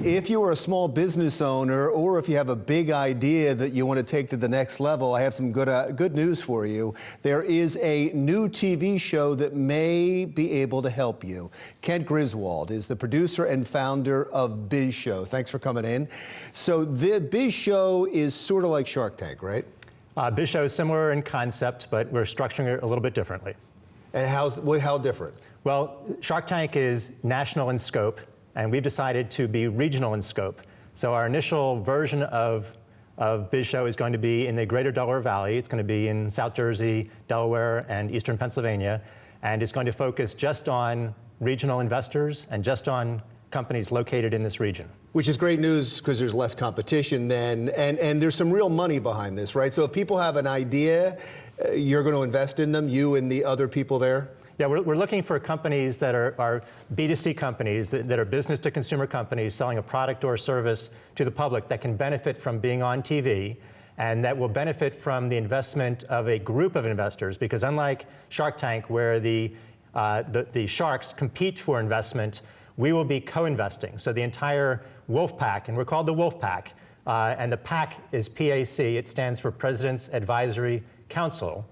If you are a small business owner, or if you have a big idea that you want to take to the next level, I have some good news for you. There is a new TV show that may be able to help you. Keny Griswold is the producer and founder of BizzShow. Thanks for coming in. So the BizzShow is sort of like Shark Tank, right? BizzShow is similar in concept, but we're structuring it a little bit differently. And how different? Well, Shark Tank is national in scope, and we've decided to be regional in scope. So our initial version of BizzShow is going to be in the greater Delaware Valley. It's going to be in South Jersey, Delaware, and eastern Pennsylvania. And it's going to focus just on regional investors and just on companies located in this region. Which is great news because there's less competition then, and there's some real money behind this, right? So if people have an idea, you're going to invest in them, you and the other people there? Yeah, we're looking for companies that are B2C companies, that are business-to-consumer companies selling a product or a service to the public that can benefit from being on TV, and that will benefit from the investment of a group of investors, because unlike Shark Tank, where the sharks compete for investment, we will be co-investing. So the entire wolf pack, and we're called the wolf pack, and the PAC is PAC, it stands for President's Advisory Council.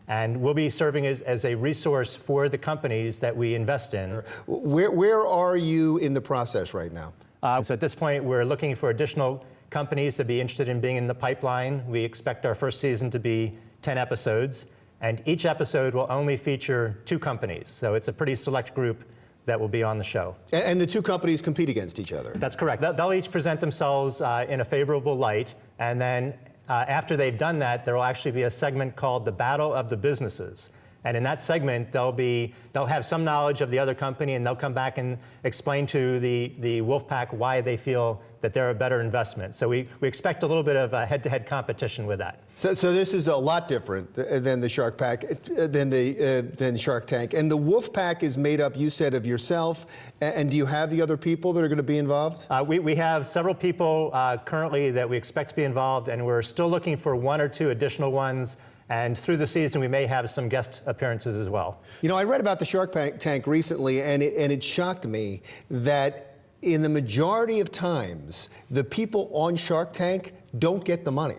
And we'll be serving as a resource for the companies that we invest in. Where are you in the process right now? So at this point, we're looking for additional companies to be interested in being in the pipeline. We expect our first season to be 10 episodes, and each episode will only feature 2 companies. So it's a pretty select group that will be on the show. And the 2 companies compete against each other? That's correct. They'll each present themselves in a favorable light, and then after they've done that, there will actually be a segment called the Battle of the Businesses. And in that segment, they'll have some knowledge of the other company, and they'll come back and explain to the wolf pack why they feel that they're a better investment. So we expect a little bit of a head-to-head competition with that. So this is a lot different than the Shark Pack, than Shark Tank. And the wolf pack is made up, you said, of yourself. And do you have the other people that are going to be involved? We have several people currently that we expect to be involved, and we're still looking for 1 or 2 additional ones. And through the season, we may have some guest appearances as well. You know, I read about the Shark Tank recently, and it shocked me that in the majority of times, the people on Shark Tank don't get the money.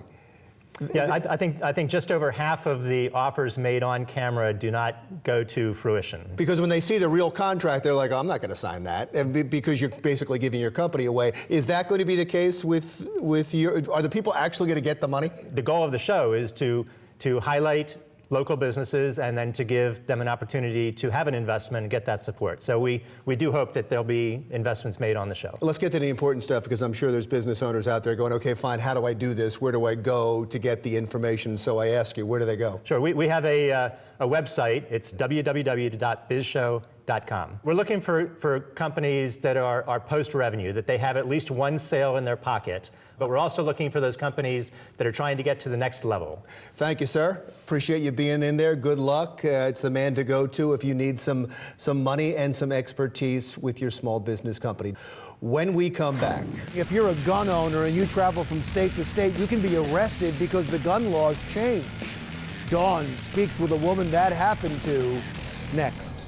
Yeah, I think just over half of the offers made on camera do not go to fruition. Because when they see the real contract, they're like, oh, I'm not going to sign that, and because you're basically giving your company away. Is that going to be the case with your? Are the people actually going to get the money? The goal of the show is to highlight local businesses and then to give them an opportunity to have an investment and get that support. So we do hope that there'll be investments made on the show. Let's get to the important stuff, because I'm sure there's business owners out there going, okay, fine, how do I do this? Where do I go to get the information? So I ask you, where do they go? Sure, we have a website. It's www.BizzShow.com. We're looking for companies that are post-revenue, that they have at least 1 sale in their pocket. But we're also looking for those companies that are trying to get to the next level. Thank you, sir. Appreciate you being in there. Good luck. It's the man to go to if you need some money and some expertise with your small business company. When we come back. If you're a gun owner and you travel from state to state, you can be arrested because the gun laws change. Dawn speaks with a woman that happened to next.